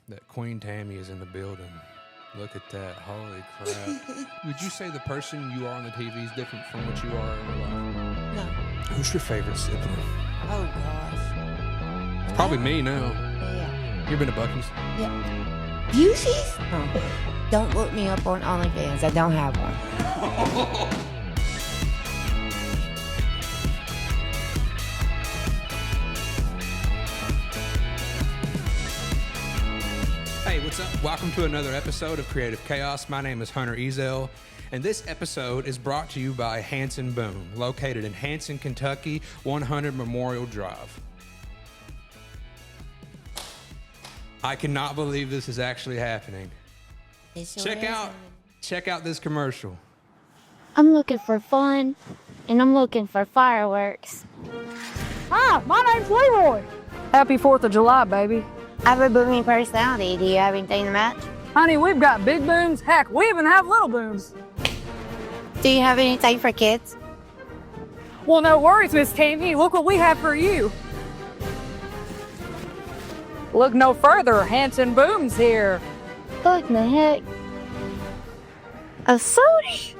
that Queen Tammy is in the building. Look at that. Holy crap. Would you say the person you are on the TV is different from what you are in real life? No. Who's your favorite sibling? Oh, gosh. It's probably me now. Yeah. You been to Buc-ee's? Yeah. Busey's? Oh. Don't look me up on OnlyFans. I don't have one. Hey, what's up? Welcome to another episode of Creative Chaos. My name is Hunter Ezell, and this episode is brought to you by Hanson Boom, located in Hanson, Kentucky, 100 Memorial Drive. I cannot believe this is actually happening. Check out this commercial. I'm looking for fun, and I'm looking for fireworks. Hi, my name's Leroy. Happy 4th of July, baby. I have a booming personality. Do you have anything to match? Honey, we've got big booms. Heck, we even have little booms. Do you have anything for kids? Well, no worries, Miss Tammy. Look what we have for you. Look no further. Hanson Boom's here. What the heck? A soda?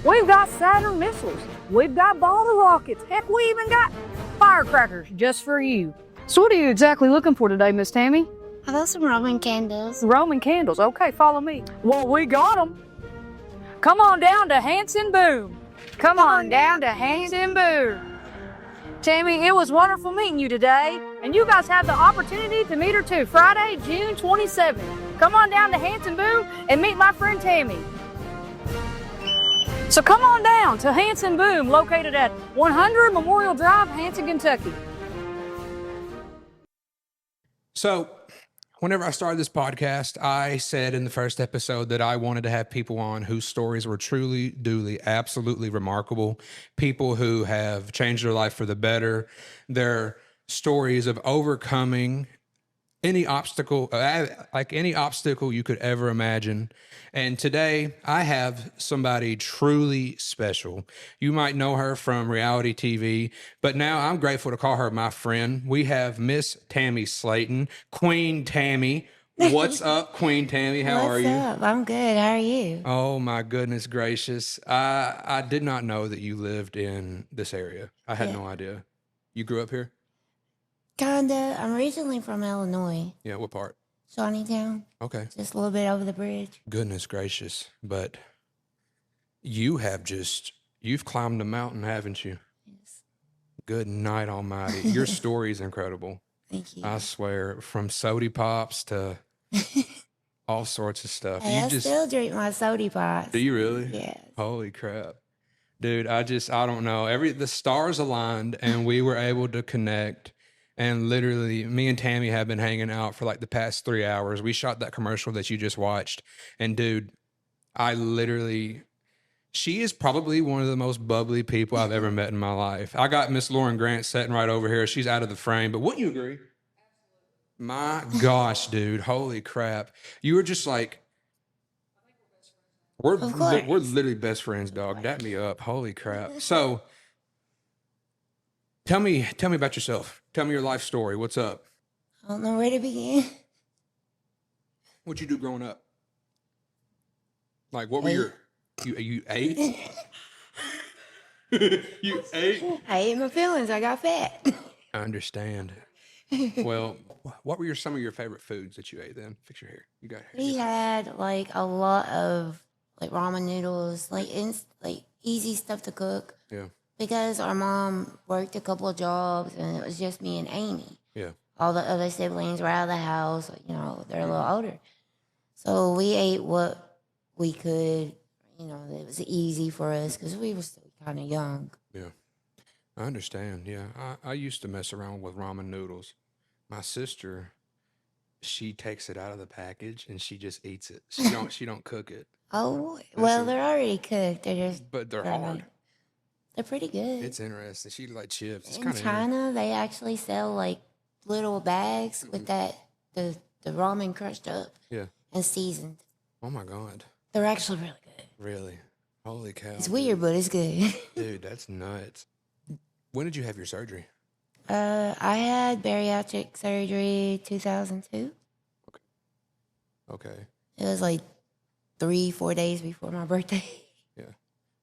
We've got Saturn missiles. We've got bottle rockets. Heck, we even got firecrackers just for you. So what are you exactly looking for today, Miss Tammy? How about some Roman candles? Roman candles. Okay, follow me. Well, we got them. Come on down to Hanson Boom. Come on down to Hanson Boom. Tammy, it was wonderful meeting you today. And you guys have the opportunity to meet her too, Friday, June 27th. Come on down to Hanson Boom and meet my friend Tammy. So come on down to Hanson Boom, located at 100 Memorial Drive, Hanson, Kentucky. So, whenever I started this podcast, I said in the first episode that I wanted to have people on whose stories were truly, duly, absolutely remarkable. People who have changed their life for the better. Their stories of overcoming any obstacle, like any obstacle you could ever imagine. And today I have somebody truly special. You might know her from reality TV, but now I'm grateful to call her my friend. We have Miss Tammy Slaton, Queen Tammy. What's up, Queen Tammy? How are you? What's up? I'm good. How are you? Oh my goodness gracious. I did not know that you lived in this area. I had no idea. You grew up here? Kinda. I'm originally from Illinois. Yeah, what part? Shawneetown. Okay. Just a little bit over the bridge. Goodness gracious. But you've climbed the mountain, haven't you? Yes. Good night almighty. Your story is incredible. Thank you. I swear, from soda pops to all sorts of stuff. Hey, I still drink my soda pops. Do you really? Yes. Holy crap. Dude, I don't know. The stars aligned and we were able to connect. And literally, me and Tammy have been hanging out for like the past 3 hours. We shot that commercial that you just watched. And dude, she is probably one of the most bubbly people I've ever met in my life. I got Miss Lauren Grant sitting right over here. She's out of the frame, but wouldn't you agree? My gosh, dude. Holy crap. You were just like, we're literally best friends, dog. Dap me up. Holy crap. So tell me about yourself. Tell me your life story. What's up? I don't know where to begin. What'd you do growing up? Like, what were you ate? You ate? I ate my feelings. I got fat. I understand. Well, what were some of your favorite foods that you ate then? Fix your hair. You got hair. We had like a lot of like ramen noodles, like easy stuff to cook. Yeah. Because our mom worked a couple of jobs and it was just me and Amy. Yeah. All the other siblings were out of the house, they're a little older. So we ate what we could, it was easy for us because we were still kind of young. Yeah. I understand. Yeah. I used to mess around with ramen noodles. My sister, she takes it out of the package and she just eats it. She don't cook it. Oh, well, they're already cooked. But they're hard. They're pretty good. It's interesting. She like chips. In China, they actually sell like little bags with the ramen crushed up and seasoned. Oh my God. They're actually really good. Really? Holy cow. It's weird, but it's good. Dude, that's nuts. When did you have your surgery? I had bariatric surgery 2002. Okay. Okay. It was like 3-4 days before my birthday. Yeah.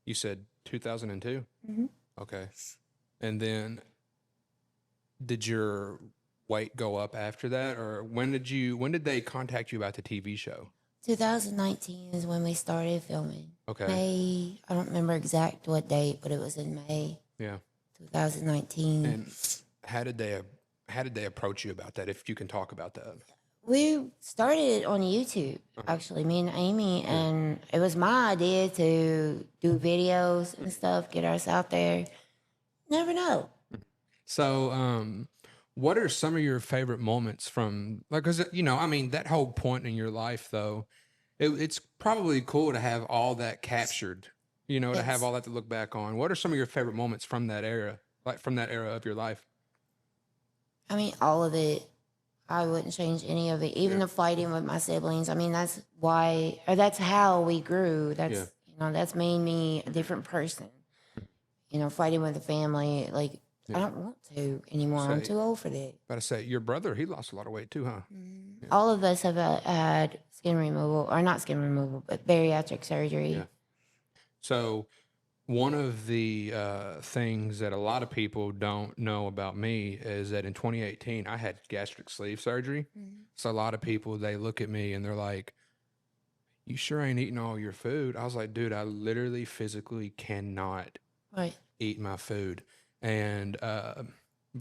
You said 2002? Mhm. Okay. And then did your weight go up after that, or when did they contact you about the TV show? 2019 is when we started filming. Okay. May, I don't remember exact what date, but it was in May Yeah. 2019. And how did they approach you about that, if you can talk about that? We started on YouTube, actually, me and Amy, and it was my idea to do videos and stuff, get us out there. Never know. So, what are some of your favorite moments from, like, cause I mean, that whole point in your life though, it's probably cool to have all that captured, to have Yes. all that to look back on. What are some of your favorite moments from that era, like from that era of your life? I mean, all of it. I wouldn't change any of it, even the fighting with my siblings. I mean, that's why, or that's how we grew. That's, that's made me a different person. Fighting with the family, like, I don't want to anymore. I'm Say- too old for that. Gotta say, your brother, he lost a lot of weight too, huh? All of us have had skin removal, or not skin removal, but bariatric surgery. Yeah. So, one of the things that a lot of people don't know about me is that in 2018, I had gastric sleeve surgery. So, a lot of people, they look at me and they're like, you sure ain't eating all your food? I was like, dude, I literally physically cannot Right. eat my food. And but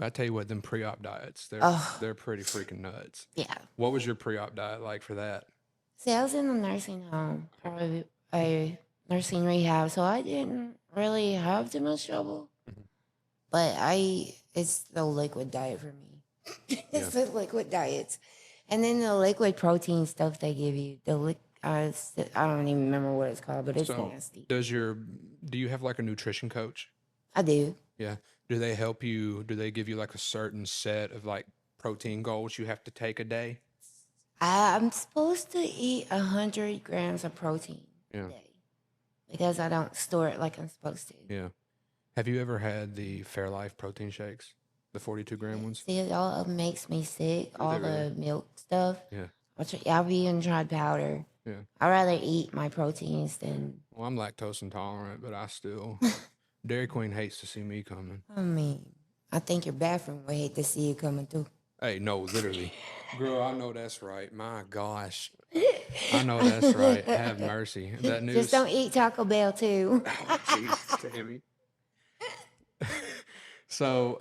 I tell you what, them pre-op diets, they're pretty freaking nuts. Yeah. What was your pre-op diet like for that? See, I was in a nursing home, or a nursing rehab, so I didn't really have too much trouble. But it's the liquid diet for me. It's the liquid diets. And then the liquid protein stuff they give you, I don't even remember what it's called, but it's So, nasty. do you have like a nutrition coach? I do. Yeah. Do they help you? Do they give you like a certain set of like protein goals you have to take a day? I'm supposed to eat 100 grams of protein Yeah. a day because I don't store it like I'm supposed to. Yeah. Have you ever had the Fairlife protein shakes, the 42-gram ones? See, it all makes me sick. All they really? the milk stuff. Yeah. I've even tried powder. Yeah. I'd rather eat my proteins than. Well, I'm lactose intolerant, but I still Dairy Queen hates to see me coming. I mean, I think your bathroom would hate to see you coming through. Hey, no, literally. Girl, I know that's right. My gosh. I know that's right. Have mercy. That news. Just don't eat Taco Bell too. Jeez, Tammy. So,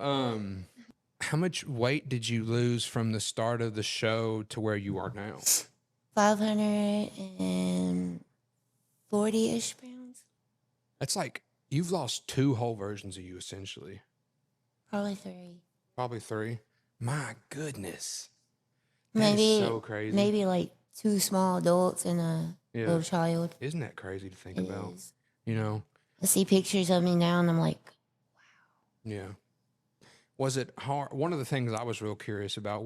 how much weight did you lose from the start of the show to where you are now? 540-ish pounds. That's like you've lost 2 whole versions of you, essentially. Probably 3. Probably 3. My goodness. Maybe so crazy. Maybe like 2 small adults and a little child. Isn't that crazy to think It about? is. I see pictures of me now and I'm like, Yeah. Was it hard? One of the things I was real curious about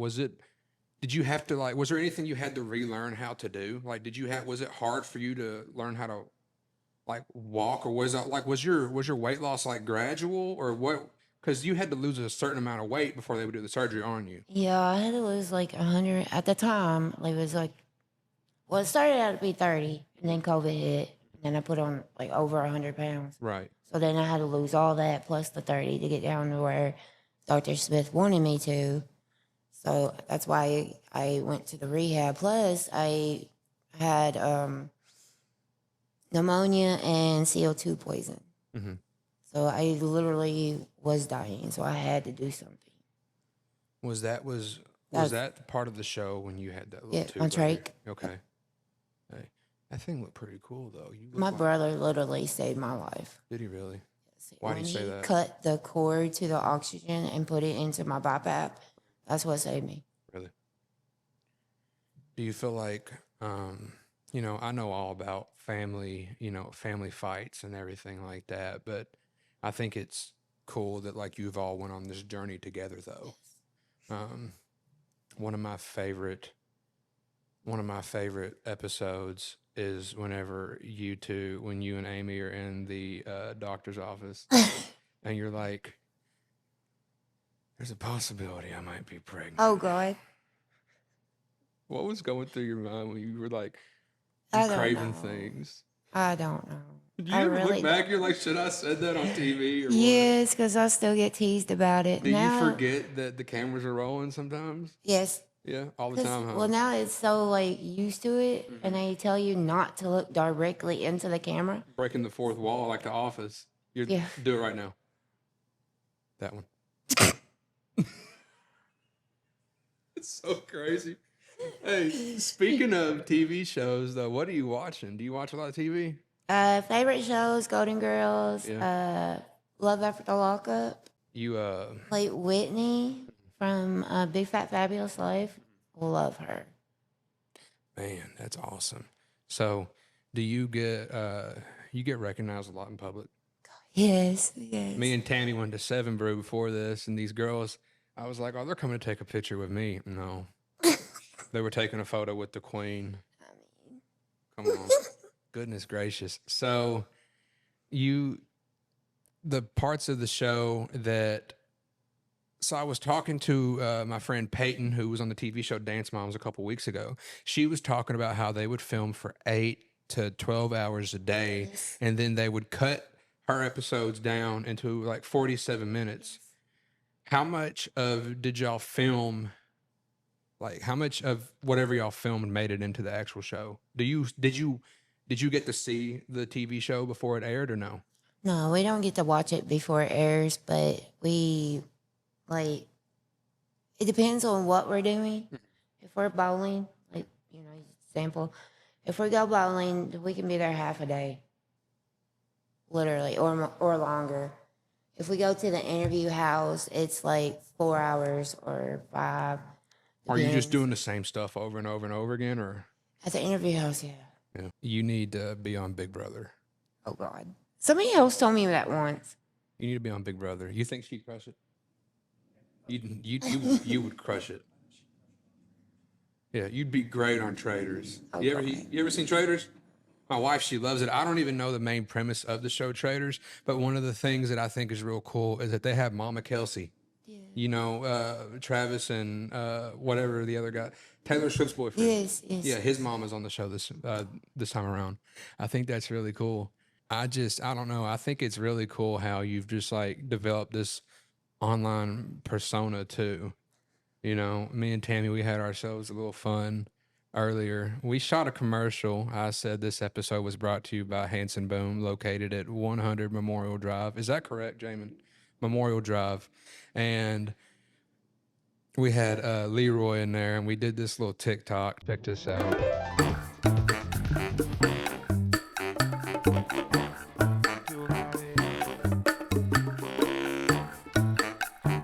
did you have to was there anything you had to relearn how to do? Like, was it hard for you to learn how to walk, or was your weight loss like gradual, or what? Because you had to lose a certain amount of weight before they would do the surgery on you. yeah, I had to lose like 100 at the time. It was like, well, it started out to be 30 and then COVID hit. And then I put on like over 100 pounds. Right. So then I had to lose all that plus the 30 to get down to where Dr. Smith wanted me to. So that's why I went to the rehab. Plus, I had pneumonia and CO2 poison. Mm-hmm. So I literally was dying. So I had to do something. Was that part of the show when you had that little tube? On right here? trach. Okay. Hey, that thing looked pretty cool though. My brother literally saved my life. Did he really? Why do When you say he that? cut the cord to the oxygen and put it into my BiPAP, that's what saved me. Really? Do you feel like, I know all about family, family fights and everything like that, but I think it's cool that you've all went on this journey together though. One of my favorite episodes is when you and Amy are in the doctor's office and you're like, there's a possibility I might be pregnant. Oh, God. What was going through your mind when you were like I don't craving know. things? I don't know. Do you I ever really look back? You're like, should I said that on TV or what? Yes, because I still get teased about it. Do you Now, forget that the cameras are rolling sometimes? yes. Yeah, all the 'Cause, time, huh? well, now it's so like used to it, and they tell you not to look directly into the camera. Breaking the fourth wall like The Office. You Yeah. do it right now. That one. It's so crazy. Hey, speaking of TV shows, though, what are you watching? Do you watch a lot of TV? Favorite shows: Golden Girls, Love After the Lockup, You like Whitney from Big Fat Fabulous Life. Love her. man, that's awesome. So, do you get recognized a lot in public? Yes, yes. Me and Tammy went to Seven Brew before this, and these girls, I was like, "Oh, they're coming to take a picture with me." No, they were taking a photo with the Queen. Come on, goodness gracious. So, the parts of the show that, so I was talking to my friend Peyton, who was on the TV show Dance Moms a couple weeks ago. She was talking about how they would film for 8 to 12 hours a day, and then they would cut her episodes down into like 47 minutes. How much of did y'all film? Like, how much of whatever y'all filmed made it into the actual show? Did you get to see the TV show before it aired or no? No, we don't get to watch it before it airs, but we like. It depends on what we're doing. If we're bowling, like example, if we go bowling, we can be there half a day, literally, or longer. If we go to the interview house, it's like 4 hours or 5. Are you just Depends. doing the same stuff over and over and over again, or? At the interview house? Yeah. Yeah. You need to be on Big Brother. Oh God. Somebody else told me that once. You need to be on Big Brother. You think she'd crush it? You would crush it. Yeah, you'd be great on Traders. You ever seen Traders? My wife, she loves it. I don't even know the main premise of the show Traders, but one of the things that I think is real cool is that they have Mama Kelsey. Yeah. You know, Travis and whatever the other guy, Taylor Swift's boyfriend. Yes. Yeah, his mom is on the show this time around. I think that's really cool. I don't know. I think it's really cool how you've just like developed this online persona too. You know, me and Tammy, we had ourselves a little fun earlier. We shot a commercial. I said this episode was brought to you by Hanson Boom, located at 100 Memorial Drive. Is that correct, Jamin? Memorial Drive. And we had Leroy in there, and we did this little TikTok. Check this out.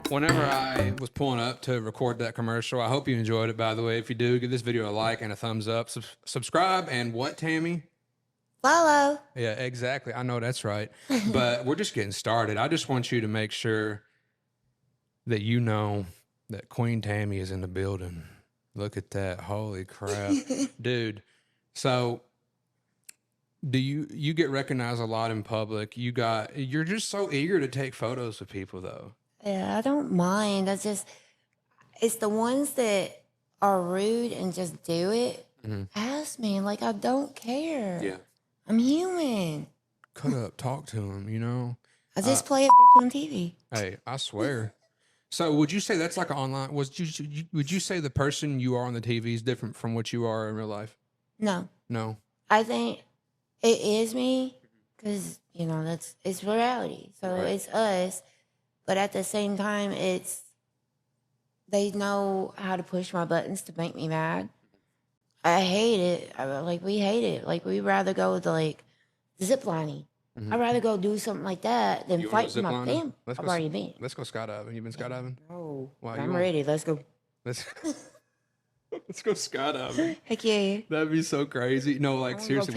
Whenever I was pulling up to record that commercial, I hope you enjoyed it, by the way. If you do, give this video a like and a thumbs up. Subscribe and what, Tammy? Follow. Yeah, exactly. I know that's right. But we're just getting started. I just want you to make sure that you know that Queen Tammy is in the building. Look at that. Holy crap. Dude. So do you get recognized a lot in public? You're just so eager to take photos with people though. Yeah, I don't mind. It's the ones that are rude and just do it. Mm-hmm. Ask me. Like, I don't care. Yeah. I'm human. Cut up, talk to them, you know? I just play a bitch on TV. Hey, I swear. So would you say that's like an online, would you say the person you are on the TV is different from what you are in real life? No. No. I think it is me because, it's reality. So right. It's us. But at the same time, they know how to push my buttons to make me mad. I hate it. We hate it. Like, we'd rather go to, ziplining. Mm-hmm. I'd rather go do something like that than fight with my family. I've already been. Let's go skydiving. You been skydiving? No. Wow, I'm ready. Let's go. Let's go skydiving. Heck yeah. That'd be so crazy. No, seriously,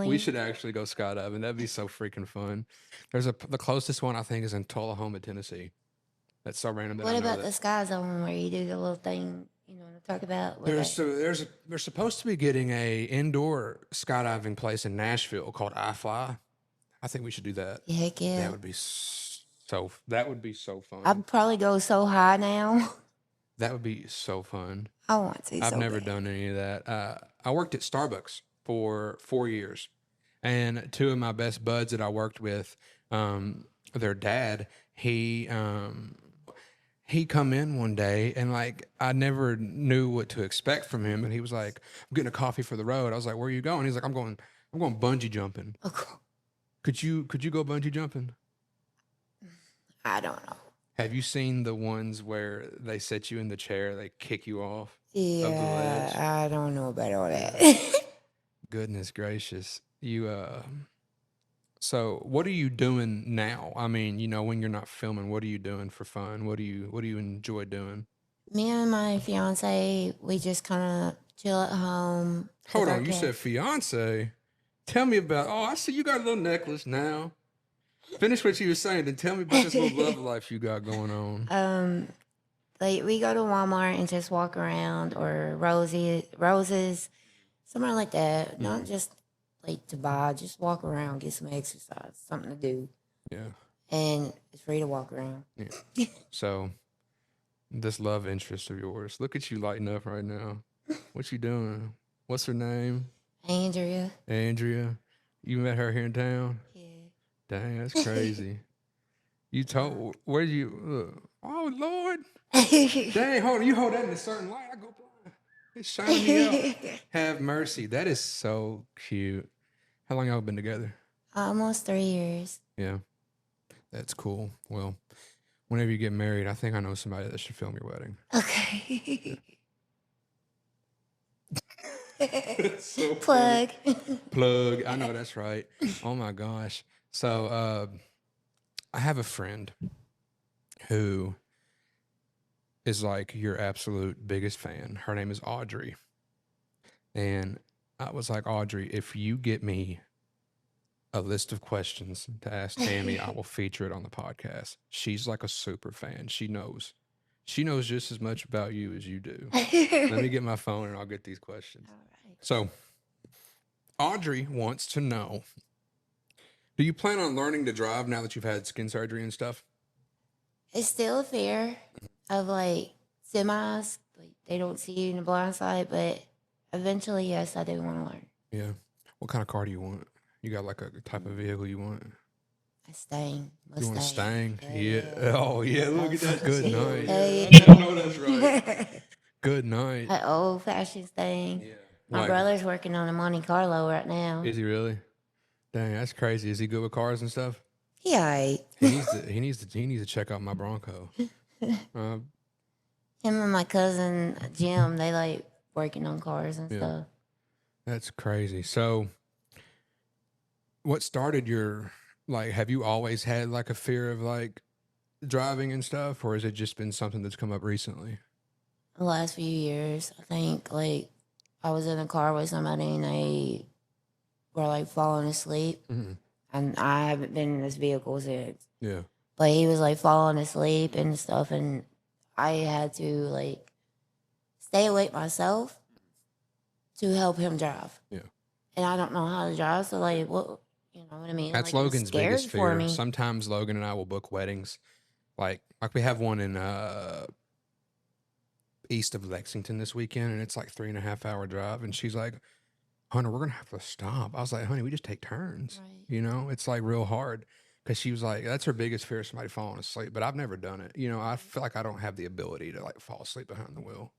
we should actually go skydiving. That'd be so freaking fun. The closest one I think is in Tullahoma, Tennessee. That's so random. What about the Sky Zone where you do the little thing, to talk about? They're supposed to be getting a indoor skydiving place in Nashville called iFly. I think we should do that. Heck yeah. That would be so fun. I'd probably go so high now. That would be so fun. I want to. I've so never bad. done any of that. I worked at Starbucks for 4 years, and two of my best buds that I worked with, their dad, he come in one day and like I never knew what to expect from him, and he was like, "I'm getting a coffee for the road." I was like, "Where are you going?" He's like, I'm going bungee jumping." Could you go bungee jumping? I don't know. Have you seen the ones where they set you in the chair, they kick you off of the ledge? Yeah, I don't know about all that. Goodness gracious. So what are you doing now? I mean, when you're not filming, what are you doing for fun? What do you enjoy doing? Me and my fiance, we just kind of chill at home. Hold with our on, you cat. said fiance. Tell me about. Oh, I see you got a little necklace now. Finish what you were saying, then tell me about this little love life you got going on. Like we go to Walmart and just walk around, or roses, somewhere like that. Not just like to buy, just walk around, get some exercise, something to do, Yeah, and it's free to walk around. yeah. So this love interest of yours, look at you lighting up right now. What you doing? What's her name? Andrea, Andrea. You met her here in town? yeah. Dang, that's crazy. You told where you? Oh Lord, dang! Hold on, you hold that in a certain light. I go blind. It's shining me out. Have mercy. That is so cute. How long y'all been together? Almost 3 years. Yeah, that's cool. Well, whenever you get married, I think I know somebody that should film your wedding. Okay. So Plug. Plug. I know that's right. Oh my gosh. So I have a friend who is like your absolute biggest fan. Her name is Audrey. And I was like, Audrey, if you get me a list of questions to ask Tammy, I will feature it on the podcast. She's like a super fan. She knows. She knows just as much about you as you do. Let me get my phone and I'll get these questions. All right. So, Audrey wants to know, do you plan on learning to drive now that you've had skin surgery and stuff? It's still a fear of like semis. Like they don't see you in the blind side, but eventually, yes, I do want to learn. Yeah. What kind of car do you want? You got like a type of vehicle you want? A Stang. You want a Stang? Yeah. Oh, yeah. Look at that. Good night. Hey. I know that's right. Good night. An old fashioned Stang. Yeah. My Like, brother's working on a Monte Carlo right now. is he really? Dang, that's crazy. Is he good with cars and stuff? Yeah. He needs to check out my Bronco. Him and my cousin Jim, they like working on cars and Yeah. stuff. That's crazy. So, what started your, like, have you always had like a fear of like driving and stuff, or has it just been something that's come up recently? The last few years, I think like I was in a car with somebody and they were like falling asleep, Mhm. and I haven't been in this vehicle since. Yeah. But he was like falling asleep and stuff, and I had to like stay awake myself to help him drive. Yeah. And I don't know how to drive, so like, what, you know what I mean? That's like, it was Logan's scary biggest for fear. me. Sometimes Logan and I will book weddings. Like we have one in east of Lexington this weekend, and it's like 3.5 hour drive. And she's like, Hunter, we're gonna have to stop. I was like, honey, we just take turns. Right. You know, it's like real hard. Cause she was like, that's her biggest fear, somebody falling asleep. But I've never done it. You know, I feel like I don't have the ability to like fall asleep behind the wheel.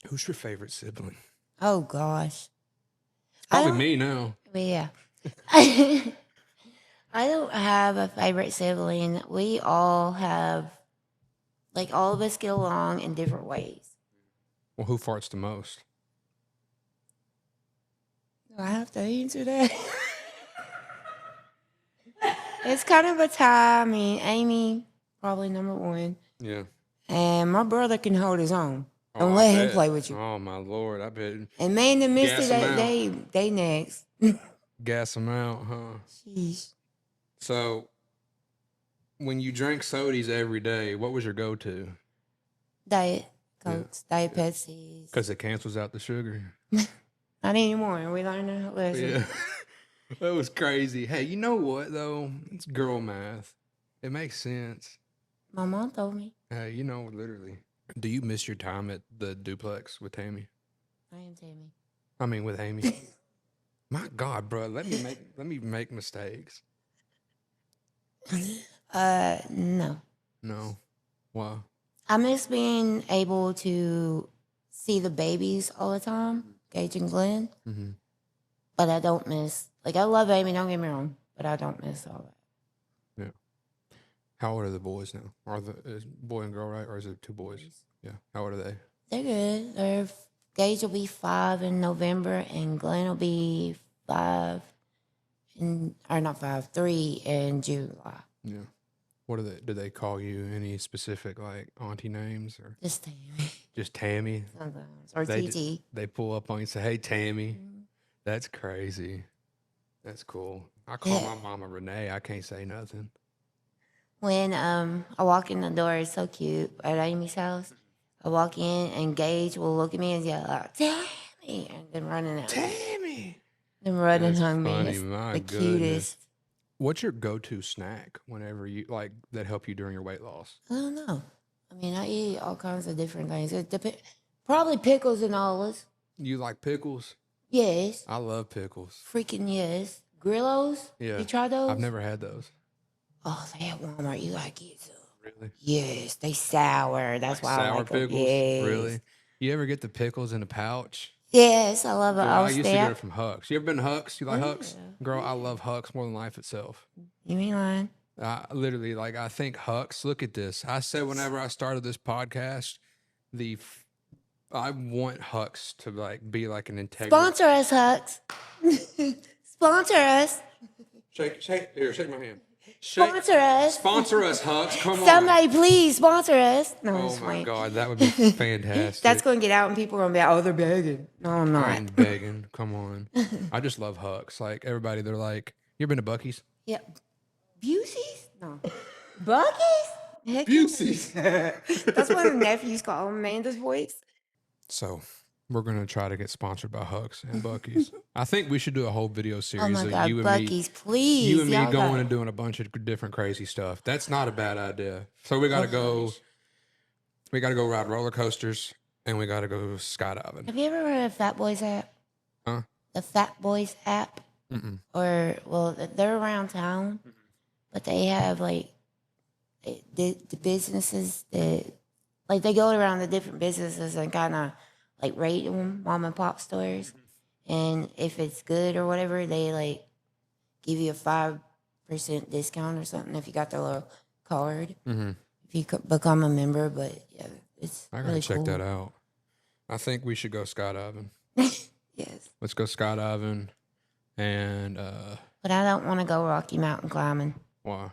Who's your favorite sibling? Oh gosh. I Probably don't- me now. Yeah. I don't have a favorite sibling. We all have, like, all of us get along in different ways. Well, who farts the most? Do I have to answer that? It's kind of a tie. I mean, Amy, probably number one. Yeah. And my brother can hold his own. Oh, Don't I let him bet. play with you. Oh my Lord, I bet. And man and Misty, Gas 'em they next. Gas them out, huh? Sheesh. So, when you drank sodies every day, what was your go-to? Diet Cokes, Diet Pepsis. Because it cancels out the sugar. Not anymore. We learned a lesson. Yeah. That was crazy. Hey, you know what, though? It's girl math. It makes sense. My mom told me. Hey, you know, literally. Do you miss your time at the duplex with Tammy? I am Tammy. I mean, with Amy. My God, bro, let me make mistakes. No. No, wow. I miss being able to see the babies all the time, Gage and Glenn. Mm-hmm. But I don't miss, like, I love Amy, don't get me wrong, but I don't miss all that. Yeah. How old are the boys now? Is boy and girl, right? Or is it two boys? Yeah. How old are they? They're good. Gage will be 5 in November, and Glenn will be 3 in July. Yeah. What are they? Do they call you any specific like auntie names or Just Tammy. just Tammy? Sometimes. Or They TT. They pull up on you and say, "Hey, Tammy." That's crazy. That's cool. I call my mama Renee. I can't say nothing. When I walk in the door, it's so cute at Amy's house. I walk in and Gage will look at me and yell out, "Tammy!" and then running out. Tammy. Then running That's on me. funny, It's my the goodness. cutest. What's your go-to snack whenever you like that help you during your weight loss? I don't know. I mean, I eat all kinds of different things. It probably pickles and olives. You like pickles? Yes. I love pickles. Freaking yes. Grillos? Yeah. You try those? I've never had those. Oh, they at Walmart. You gotta get some. Really? Yes, they sour. That's why I Sour like them. pickles? Yes. Really? You ever get the pickles in a pouch? Yes, I love it. Girl, I I'll used to stay get out. it from Huck's. You ever been to Huck's? You like Oh, Huck's? yeah. Girl, I love Huck's more than life itself. You ain't lying. I literally, like, I think Huck's, look at this. I said whenever I started this podcast, I want Huck's to, like, be like an integral. Sponsor us, Hucks. Sponsor us. Shake my hand. Sponsor us. Sponsor us, Huck's. Come on. Somebody please sponsor us. No, Oh it's my fine. God, that would be fantastic. That's going to get out and people are going to be like, oh, they're begging. No, I'm not. I'm begging. Come on. I just love Huck's. Like, everybody, they're like, you ever been to Buc-ee's? Yep. Busey's? No. Bucky's? Heck yeah. Busey's. That's what her nephews call Amanda's voice. So, we're going to try to get sponsored by Huck's and Buc-ee's. I think we should do a whole video series Oh my of God, you and Bucky's, please. you and me Y'all going got- and doing a bunch of different crazy stuff. That's not a bad idea. So we got to go. We got to go ride roller coasters and we got to go skydiving. Have you ever heard of Fat Boys app? Huh? The Fat Boys app? Mm-mm. Or, well, they're around town, but they have like the businesses that, like, they go around the different businesses and kind of like rate them, mom and pop stores. And if it's good or whatever, they like give you a 5% discount or something if you got their little card. Mm-hmm. If you become a member, but yeah, it's I got to really check cool. that out. I think we should go skydiving. Yes. Let's go skydiving. And, But I don't want to go Rocky Mountain climbing. why?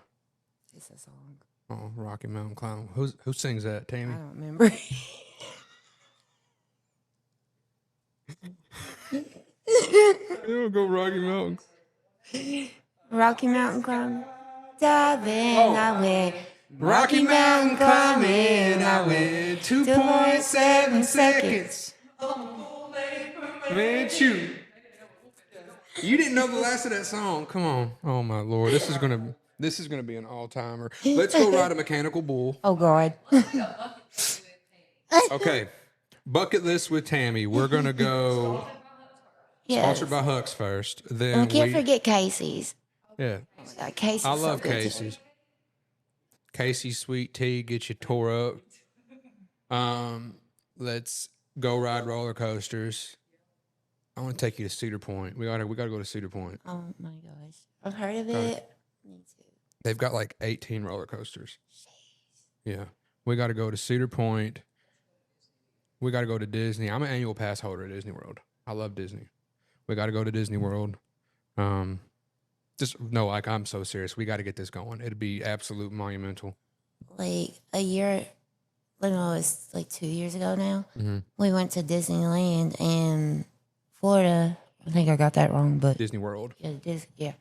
It's a song. Oh, Rocky Mountain Clown. Who sings that? I Tammy? don't remember. We'll go Rocky Mountain. Rocky Mountain climbing. Diving, I went. Rocky Mountain climbing, I went 2.7 seconds. Man, shoot. You didn't know the last of that song. Come on. Oh my Lord. This is gonna be an all-timer. Let's go ride a mechanical bull. Oh, God. Okay. Bucket list with Tammy. We're gonna go Yes. sponsored by Huck's first. Then And we can't forget Casey's. Yeah. Casey's I so love good too. Casey's. Casey's sweet tea gets you tore up. Let's go ride roller coasters. I want to take you to Cedar Point. We gotta go to Cedar Point. Oh, my gosh. I've heard of it. Me too. They've got like 18 roller coasters. Yeah. We got to go to Cedar Point. We got to go to Disney. I'm an annual pass holder at Disney World. I love Disney. We got to go to Disney World. I'm so serious. We got to get this going. It'd be absolute monumental. Like a year, no, it's like 2 years ago now. Mhm. We went to Disneyland in Florida. I think I got that wrong, but Disney World. yeah, Yeah.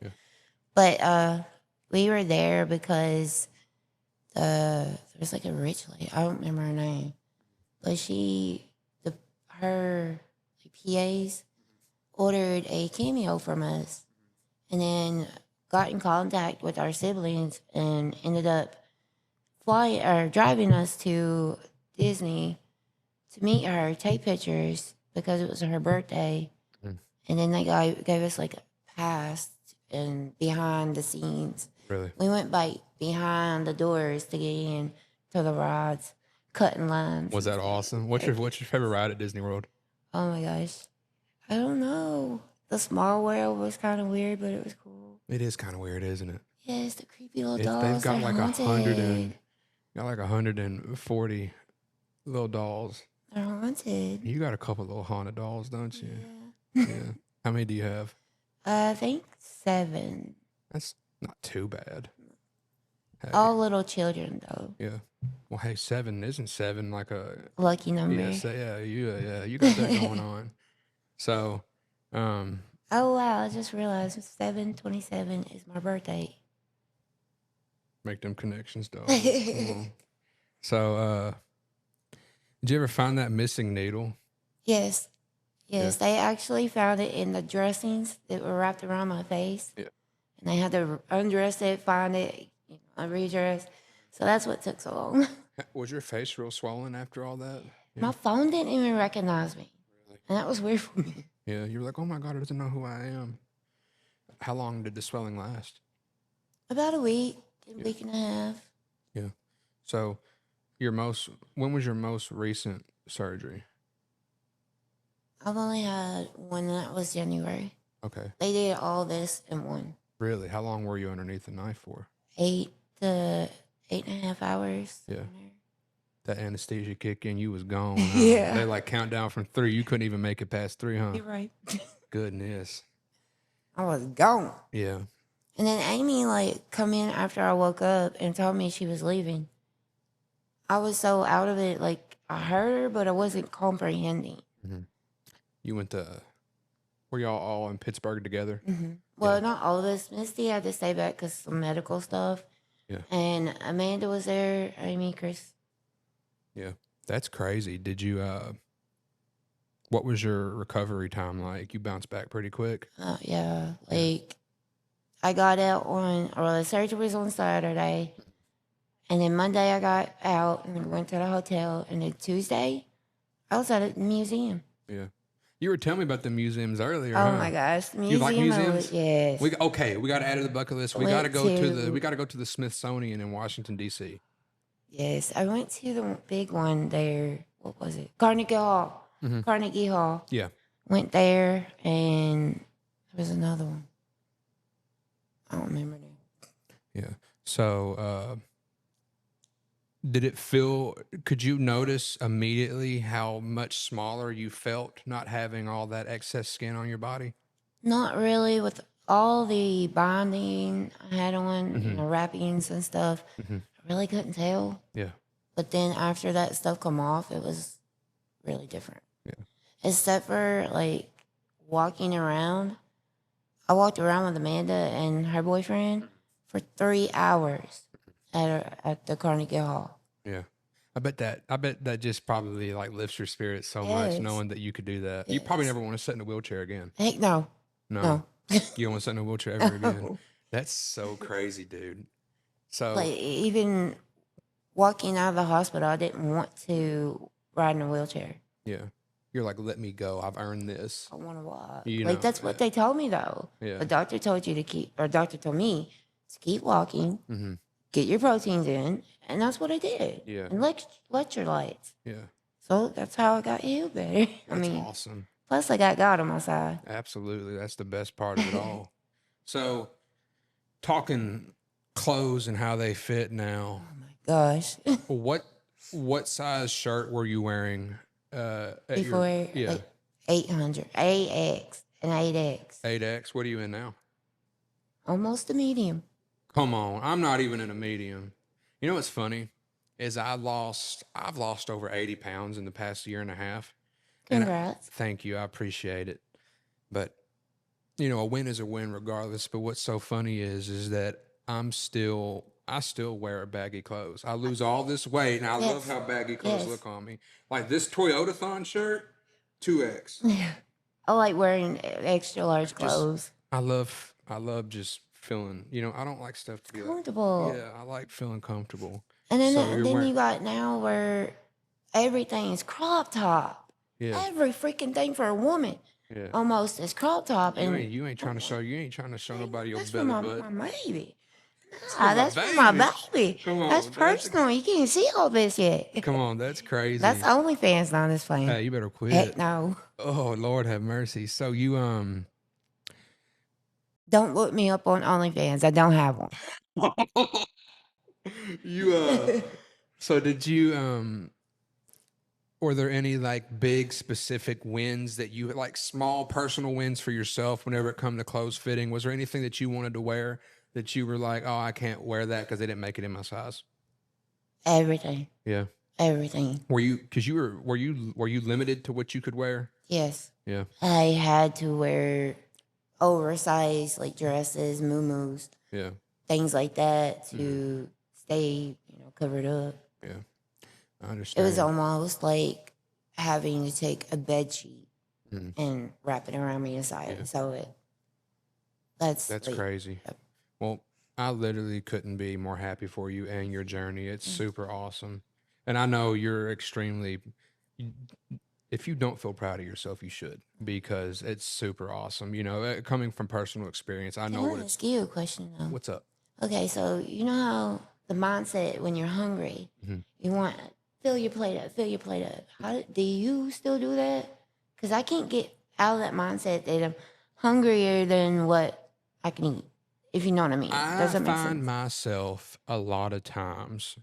But we were there because there's like a rich lady. I don't remember her name, but her PAs ordered a cameo from us, and then got in contact with our siblings and ended up driving us to Disney to meet her, take pictures because it was her birthday. And then they gave us like a pass and behind the scenes. Really? We went behind the doors to get in to the rides, cutting lines. Was that awesome? What's your favorite ride at Disney World? Oh my gosh. I don't know. The small world was kind of weird, but it was cool. It is kind of weird, isn't it? Yes, the creepy little If dolls. they've got They're like haunted. 140 little dolls. They're haunted. You got a couple little haunted dolls, don't you? Yeah. Yeah. How many do you have? I think 7. That's not too bad. Hey, All little children, though. yeah. Well, hey, 7 isn't 7 like a Lucky number. you got that going on. So, Oh, wow. I just realized 7/27 is my birthday. make them connections, dog. Come on. So, did you ever find that missing needle? Yes. Yes, they actually found it in the dressings that were wrapped around my face. Yeah. And they had to undress it, find it, redress. So that's what took so long. Was your face real swollen after all that? Yeah. My phone didn't even recognize me. And that was weird for me. Yeah, you were like, oh my God, it doesn't know who I am. How long did the swelling last? About a week, week and a half. Yeah. So, when was your most recent surgery? I've only had one, and that was January. Okay. They did all this in one. Really? How long were you underneath the knife for? 8 to 8.5 hours. Yeah. That anesthesia kick in, you was gone. Yeah. They like count down from 3. You couldn't even make it past 3, huh? You're right. Goodness. I was gone. Yeah. And then Amy like come in after I woke up and told me she was leaving. I was so out of it, like I heard her, but I wasn't comprehending. You went to, were y'all all in Pittsburgh together? Well, not all of us. Misty had to stay back because some medical stuff. Yeah. And Amanda was there, Amy, Chris. Yeah. That's crazy. Did you, what was your recovery time like? You bounced back pretty quick? Yeah. Like I got out the surgery was on Saturday. And then Monday I got out and went to the hotel. And then Tuesday, I was at a museum. Yeah. You were telling me about the museums earlier. Oh huh? my gosh, the You like museum! museums? Yes. We got to add to the bucket list. We Went got to go to the to- we got to go to the Smithsonian in Washington D.C. Yes, I went to the big one there. What was it? Carnegie Hall. Carnegie Hall. Yeah. Went there, and there was another one. I don't remember now. Yeah. So, did it feel? Could you notice immediately how much smaller you felt not having all that excess skin on your body? Not really with all the binding I had on and the wrappings and stuff. I really couldn't tell. Yeah. But then after that stuff come off, it was really different. Yeah. Except for like walking around. I walked around with Amanda and her boyfriend for 3 hours at the Carnegie Hall. Yeah. I bet that just probably like lifts your spirits so much Yes. knowing that you could do that. You probably Yes. never want to sit in a wheelchair again. Heck no. No. No. You don't want to sit in a wheelchair ever again. That's so crazy, dude. So Like even walking out of the hospital, I didn't want to ride in a wheelchair. yeah. You're like, let me go. I've earned this. I want to walk. You Like know, that's what they told me though. Yeah. The doctor told you to doctor told me to keep walking, Mm-hmm. get your proteins in, and that's what I did. Yeah. And electrolytes. Yeah. So that's how I got healed better. That's awesome. Plus I got God on my side. Absolutely. That's the best part of it all. So, talking clothes and how they fit now, Oh my gosh. what size shirt were you wearing at Before yeah, like 800, AX, and 8X. 8X? What are you in now? Almost a medium. Come on. I'm not even in a medium. You know what's funny is I've lost over 80 pounds in the past year and a half. And Congrats. thank you. I appreciate it. But, you know, a win is a win regardless. But what's so funny is that I still wear baggy clothes. I lose all this weight, and I love how baggy clothes Yes. look on me. Like this Toyota-thon shirt, 2X. I like wearing extra large clothes. I love just feeling, you know, I don't like stuff to be like, Comfortable. yeah, I like feeling comfortable. And then, So you're then wearing- you got now where everything is crop top. Yeah. Every freaking thing for a woman Yeah. almost is crop top. You And ain't trying to show nobody your that's for belly my, button. my baby. for Nah, my that's for my baby. baby. Come on, That's that's personal. You can't see all this yet. Come on, that's crazy. That's OnlyFans, not this playing. Hey, you better quit. Heck no. Oh, Lord have mercy. So you Don't look me up on OnlyFans. I don't have one. you so did you were there any like big specific wins that you like small personal wins for yourself whenever it come to clothes fitting? Was there anything that you wanted to wear that you were like, oh, I can't wear that because they didn't make it in my size? Everything. Yeah. Everything. Were you were you limited to what you could wear? Yes. Yeah. I had to wear oversized like dresses, muumuus, Yeah. things like that to stay, covered up. Yeah. I It understand. was almost like having to take a bed sheet Mhm. and wrap it around me inside and sew it. That's like, crazy. Yep. Well, I literally couldn't be more happy for you and your journey. It's super awesome. And I know you're extremely, if you don't feel proud of yourself, you should, because it's super awesome. You know, coming from personal experience, I know Can what I it's. ask you a question though? What's up? Okay, so you know how the mindset when you're hungry, Mhm. you want fill your plate up, fill your plate up. How do you still do that? Because I can't get out of that mindset that I'm hungrier than what I can eat. If you know what I mean. I Does that make find sense? myself a lot of times,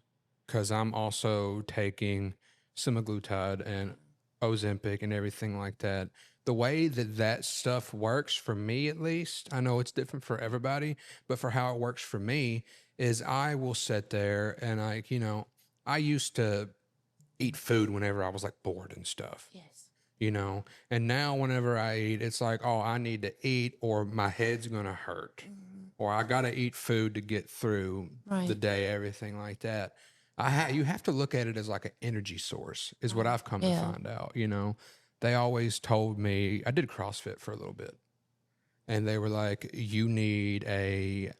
because I'm also taking semaglutide and Ozempic and everything like that. The way that that stuff works for me, at least, I know it's different for everybody, but for how it works for me is I will sit there and I used to eat food whenever I was like bored and stuff. Yes. And now whenever I eat, it's like, oh, I need to eat or my head's gonna hurt, or I gotta eat food to get through the Right. day, everything like that. You have to look at it as like an energy source, is what I've come to Yeah. find out. They always told me, I did CrossFit for a little bit, and they were like, you need a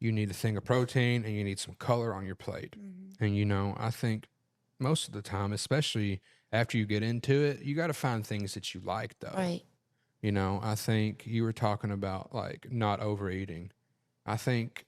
thing of protein and you need some color on your plate. And I think most of the time, especially after you get into it, you got to find things that you like, though. Right. I think you were talking about like not overeating. I think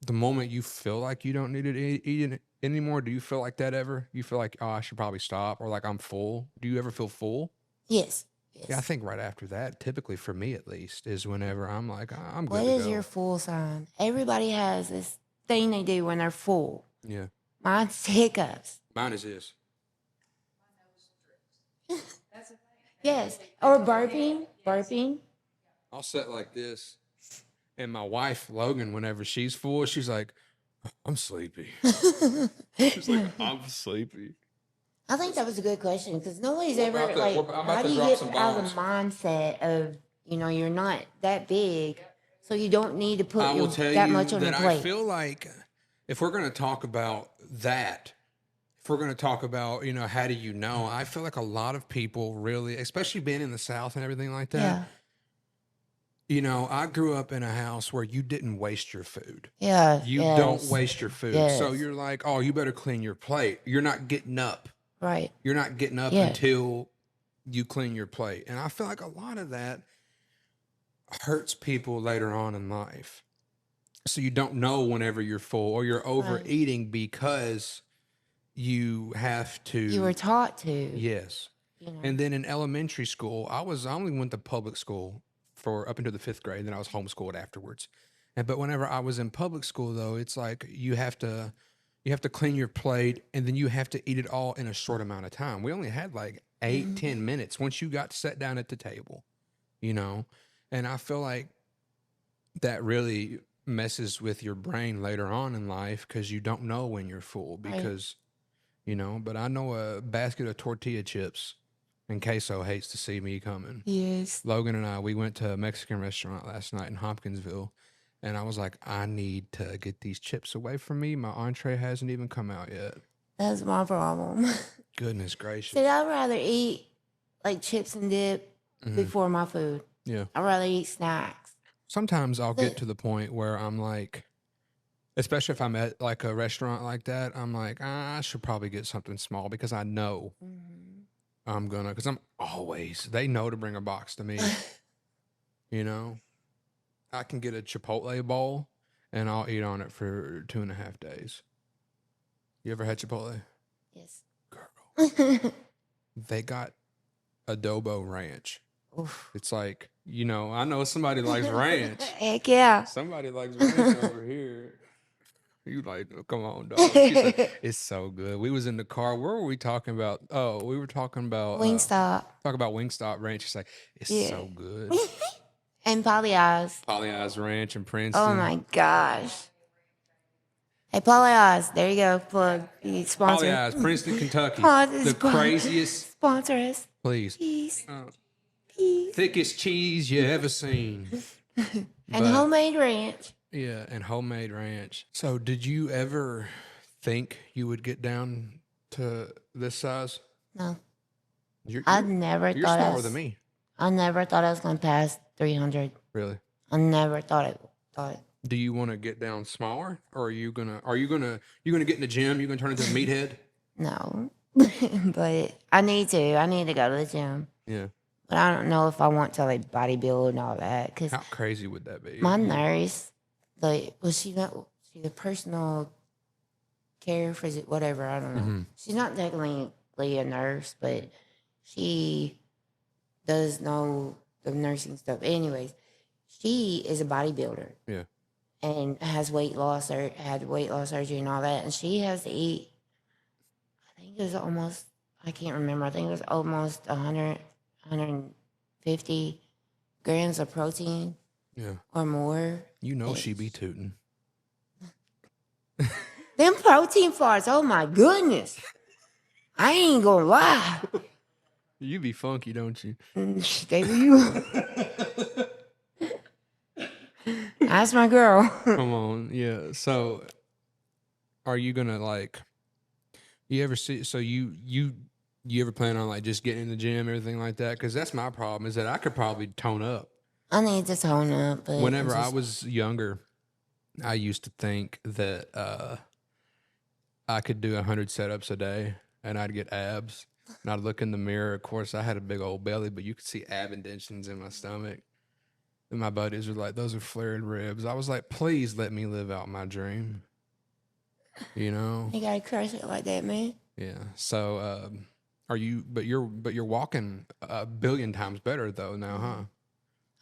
the moment you feel like you don't need to eat it anymore, do you feel like that ever? You feel like, oh, I should probably stop, or like I'm full? Do you ever feel full? Yes. Yes. Yeah, I think right after that, typically for me at least, is whenever I'm like, I'm good What to is go. your full sign? Everybody has this thing they do when they're full. Yeah. Mine's hiccups. Mine is this. Yes. Or burping. Burping. I'll sit like this. And my wife, Logan, whenever she's full, she's like, I'm sleepy. She's like, I'm sleepy. I think that was a good question because nobody's We're ever about to- like, we're- I'm about how to do you drop get some out of the bombs. mindset of, you're not that big, so you don't need to put I will tell that you much on your that plate. I feel like if we're going to talk about that, if we're going to talk about, how do you know? I feel like a lot of people really, especially being in the South and everything like that, Yeah. I grew up in a house where you didn't waste your food. Yeah. You yes. don't waste your food. So Yes. you're like, oh, you better clean your plate. You're not getting up. Right. You're not getting up Yeah. until you clean your plate. And I feel like a lot of that hurts people later on in life. So you don't know whenever you're full or you're overeating because you have to. You were taught to. Yes. You know. And then in elementary school, I only went to public school for up until the 5th grade. Then I was homeschooled afterwards. But whenever I was in public school, though, it's like you have to clean your plate and then you have to eat it all in a short amount of time. We only had like 8-10 minutes once you got set down at the table, and I feel like that really messes with your brain later on in life because you don't know when you're full because, but I know a basket of tortilla chips and queso hates to see me coming. Yes. Logan and I, we went to a Mexican restaurant last night in Hopkinsville. And I was like, I need to get these chips away from me. My entree hasn't even come out yet. That's my problem. Goodness gracious. See, I'd rather eat like chips and dip before my food. Yeah. I'd rather eat snacks. Sometimes I'll get to the point where I'm like, Especially if I'm at like a restaurant like that, I'm like, I should probably get something small because I know I'm gonna, because I'm always, they know to bring a box to me. You know, I can get a Chipotle bowl and I'll eat on it for 2.5 days. You ever had Chipotle? Yes. Girl, they got adobo ranch. Oof. It's like, you know, I know somebody likes ranch. Heck yeah. Somebody likes ranch over here. You like, oh, come on, dog. She said, it's so good. We was in the car. Where were we talking about? Oh, we were talking about Wingstop. talking about Wingstop Ranch. She's like, it's Yeah. so good. And Polly's. Polly's Ranch in Princeton. Oh my gosh. Hey, Polly's. There you go. Plug. You sponsor. Polly's, Princeton, Kentucky. The Sponsor- craziest. Sponsor us. Please. Please. Uh, Please. thickest cheese you ever seen. And But- homemade ranch. Yeah, and homemade ranch. So, did you ever think you would get down to this size? No. You're, I you're, never you're thought I smaller was, than me. I never thought I was going to pass 300. Really? I never thought it. Do you want to get down smaller, or are you gonna get in the gym? You gonna turn into a meathead? No. But I need to. I need to go to the gym. Yeah. But I don't know if I want to like bodybuild and all that. Because How crazy would that be? my nurse, like, she's a personal care for whatever. I don't know. Mhm. She's not technically a nurse, but she does know the nursing stuff. Anyways, she is a bodybuilder. Yeah. And has had weight loss surgery and all that. And she has to eat, I think it was almost, I can't remember. I think it was almost 100, 150 grams of protein Yeah. or more. You know she be tooting. Them protein farts, oh my goodness. I ain't gonna lie. You be funky, don't you? They were you. That's my girl. Come on, yeah. So, are you gonna like? You ever see? So you ever plan on like just getting in the gym, everything like that? Because that's my problem is that I could probably tone up. I need to tone up. But Whenever I was younger, I used to think that I could do 100 setups a day and I'd get abs. And I'd look in the mirror. Of course, I had a big old belly, but you could see ab indentions in my stomach. And my buddies were like, those are flared ribs. I was like, please let me live out my dream. You know? You gotta crush it like that, man. Yeah. So, but you're walking a billion times better though now, huh?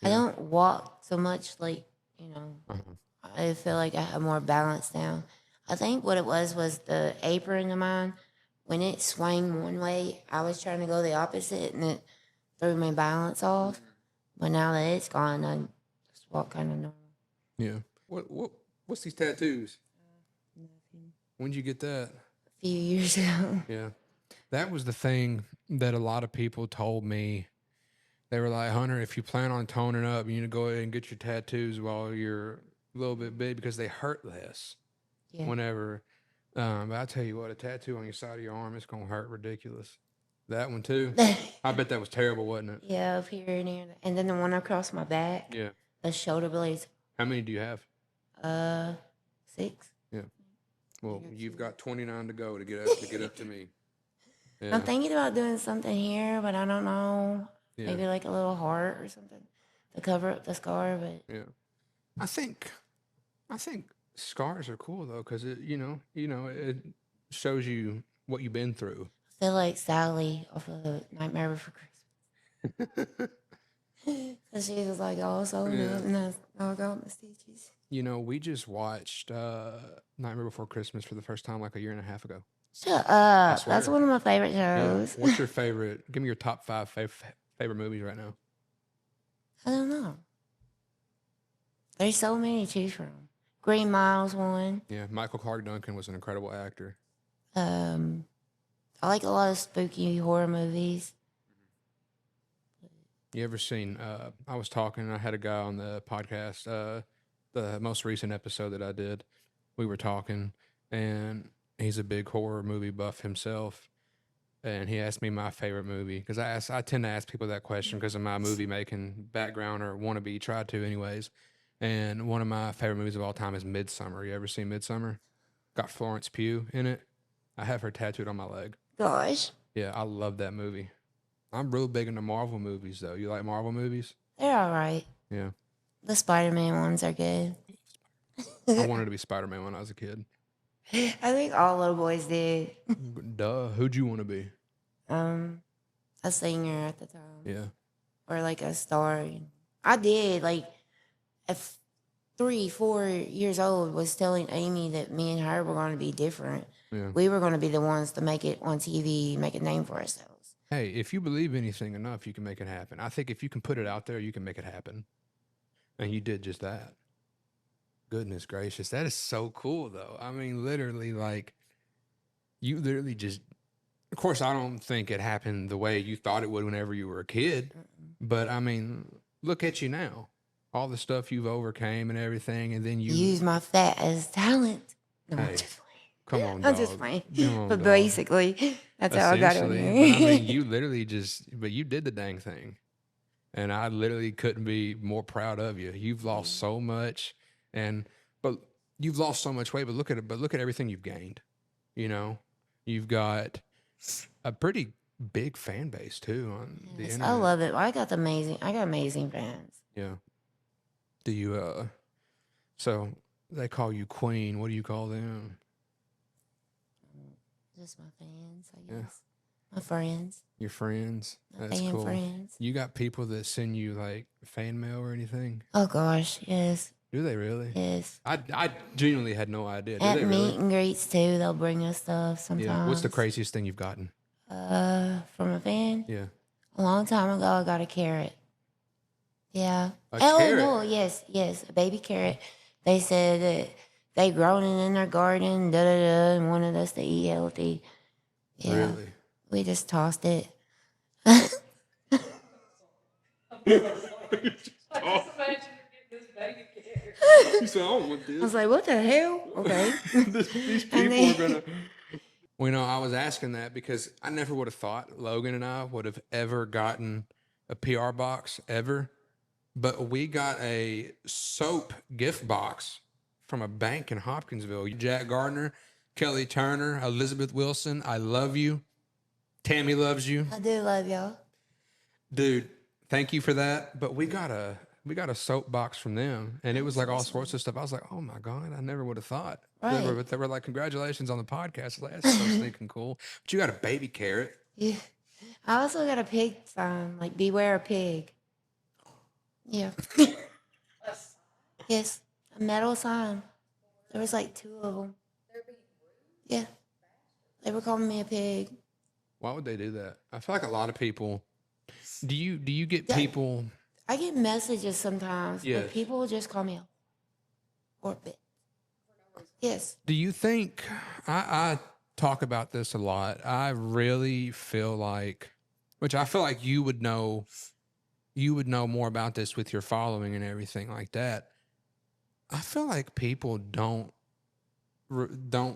I don't walk so much, like, you know. Uh-huh. I feel like I have more balance now. I think what it was the apron of mine. When it swung one way, I was trying to go the opposite, and it threw my balance off. But now that it's gone, I just walk kind of normal. Yeah. What's these tattoos? When'd you get that? A few years ago. Yeah. That was the thing that a lot of people told me. They were like, Hunter, if you plan on toning up, you need to go ahead and get your tattoos while you're a little bit big because they hurt less Yeah. whenever. But I tell you what, a tattoo on your side of your arm, it's going to hurt ridiculous. That one too? I bet that was terrible, wasn't it? Yeah, up here and there. And then the one across my back, Yeah. the shoulder blades, How many do you have? 6. Well, you've got 29 to go to get up to me. Yeah. I'm thinking about doing something here, but I don't know. Yeah. Maybe like a little heart or something to cover up the scar. But Yeah. I think scars are cool though, because it it shows you what you've been through. I feel like Sally off of Nightmare Before Christmas. Because she was like all sewn Yeah. up, and I got my stitches. You know, we just watched Nightmare Before Christmas for the first time like a year and a half ago. Shut up. swear. That's one of my favorite Yeah. shows. What's your favorite? Give me your top 5 favorite movies right now. I don't know. There's so many to choose from. Green Mile's one. Yeah, Michael Clark Duncan was an incredible actor. I like a lot of spooky horror movies. You ever seen? I was talking. I had a guy on the podcast. The most recent episode that I did, we were talking, and he's a big horror movie buff himself. And he asked me my favorite movie because I tend to ask people that question because of my movie making background or want to be tried to anyways. And one of my favorite movies of all time is Midsummer. You ever seen Midsummer? Got Florence Pugh in it. I have her tattooed on my leg. Gosh, Yeah, I love that movie. I'm real big into Marvel movies, though. You like Marvel movies? they're all right. Yeah. The Spider-Man ones are good. I wanted to be Spider-Man when I was a kid. I think all little boys did. Duh. Who'd you want to be? A singer at the time, Yeah. or like a star. I did like at 3-4 years old was telling Amy that me and her were going to be different. Yeah. We were going to be the ones to make it on TV, make a name for ourselves. Hey, if you believe anything enough, you can make it happen. I think if you can put it out there, you can make it happen. And you did just that. Goodness gracious. That is so cool, though. I mean, literally, like, you literally just, of course, I don't think it happened the way you thought it would whenever you were a kid. But, I mean, look at you now. All the stuff you've overcame and everything. And then you Use my fat as talent. No, I'm Hey, just playing. come on, I'm dog. just playing. Come on, But dog. basically, that's how I got on Essentially, here. but I mean, you literally but you did the dang thing. And I literally couldn't be more proud of you. You've lost so much but you've lost so much weight, but look at everything you've gained. You know, you've got a pretty big fan base too on the Yes, internet. I love it. I got amazing fans. Yeah. Do you, so they call you Queen. What do you call them? Just my fans, I Yeah. guess. My friends. Your friends? My That's fan cool. friends. You got people that send you like fan mail or anything? Oh gosh, yes. Do they really? Yes. I genuinely had no idea. Do At they meet really? and greets too, they'll bring us stuff sometimes. Yeah. What's the craziest thing you've gotten? From a fan? Yeah. A long time ago, I got a carrot. Yeah. A oh carrot? no, yes, a baby carrot. They said that they grown it in their garden, and wanted us to eat healthy. Yeah. Really? We just tossed it. You said, I don't want I this. was like, what the hell? Okay. These And people then- are gonna. Well, you know, I was asking that because I never would have thought Logan and I would have ever gotten a PR box ever, but we got a soap gift box from a bank in Hopkinsville. Jack Gardner, Kelly Turner, Elizabeth Wilson, I love you. Tammy loves you, I do love y'all. dude. Thank you for that. But we got a soap box from them, and it was like all sorts of stuff. I was like, oh my god, I never would have thought. Right. They were like, congratulations on the podcast. I was like, that's so stinking cool. But you got a baby carrot. Yeah. I also got a pig sign, like beware a pig. Yeah. Yes, a metal sign. There was like 2 of them. Yeah. They were calling me a pig. Why would they do that? I feel like a lot of people. Do you get people? I get messages sometimes, Yes. but people will just call me a orbit. Yes. Do you think I talk about this a lot? I really feel like, which I feel like you would know more about this with your following and everything like that. I feel like people don't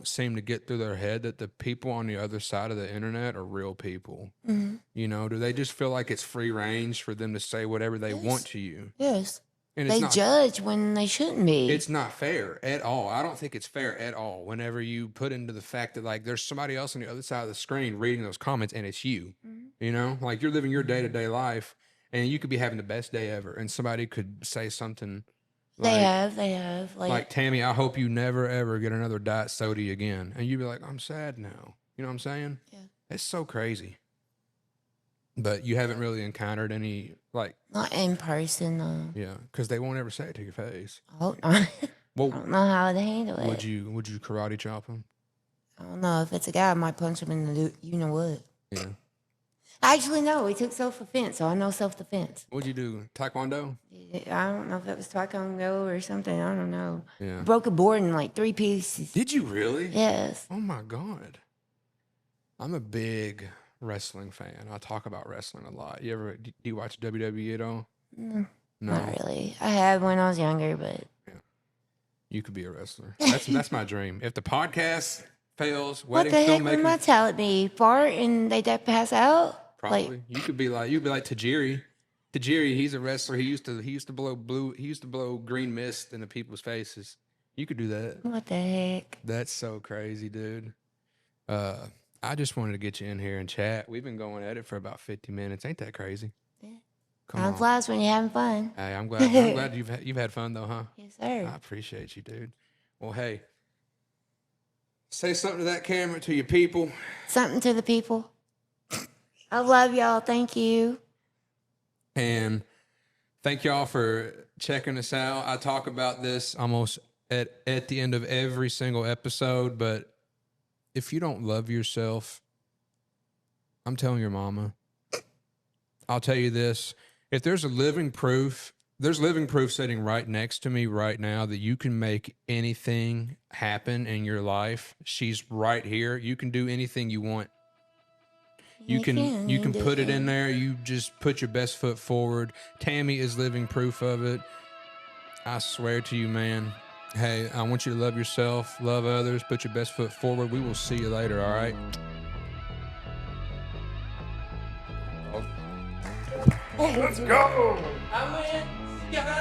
seem to get through their head that the people on the other side of the internet are real people. Mm-hmm. You know, do they just feel like it's free range for them to say whatever they Yes. want to you? Yes. And They it's not judge when they shouldn't be. it's not fair at all. I don't think it's fair at all whenever you put into the fact that like there's somebody else on the other side of the screen reading those comments and it's you. You know, like you're living your day-to-day life and you could be having the best day ever and somebody could say something like, They have. like Tammy, I hope you never ever get another diet soda again. And you'd be like, I'm sad now. You know what I'm saying? Yeah. It's so crazy. But you haven't really encountered any like, not in person, though. yeah, because they won't ever say it to your face. I hope not. I Well, don't know how to handle it. would you karate chop them? I don't know. If it's a guy, I might punch him in the you know what. Yeah. Actually, no. We took self-defense, so I know self-defense. What'd you do? Taekwondo? I don't know if it was Taekwondo or something. I don't know. Yeah. Broke a board in like 3 pieces. Did you really? Yes. Oh my God. I'm a big wrestling fan. I talk about wrestling a lot. Do you watch WWE at all? No, No. not really. I had when I was younger, but You could be a wrestler. That's my dream. If the podcast fails, what wedding the heck would filmmaking, my talent be? Fart and they pass out? probably. Like, You'd be like Tajiri. Tajiri, he's a wrestler. He used to blow green mist into people's faces. You could do that. What the heck? That's so crazy, dude. I just wanted to get you in here and chat. We've been going at it for about 50 minutes. Ain't that crazy? Yeah. Come Time on. flies when you're having fun. Hey, I'm glad you've had fun though, huh? Yes, sir. I appreciate you, dude. Well, hey, say something to that camera, to your people. Something to the people. I love y'all. Thank you. And thank y'all for checking us out. I talk about this almost at the end of every single episode, but if you don't love yourself, I'm telling your mama. I'll tell you this. If there's living proof sitting right next to me right now that you can make anything happen in your life. She's right here. You can do anything you want. You can put it in there. You just put your best foot forward. Tammy is living proof of it. I swear to you, man. Hey, I want you to love yourself, love others, put your best foot forward. We will see you later, all right? Let's go! I win. Yeah.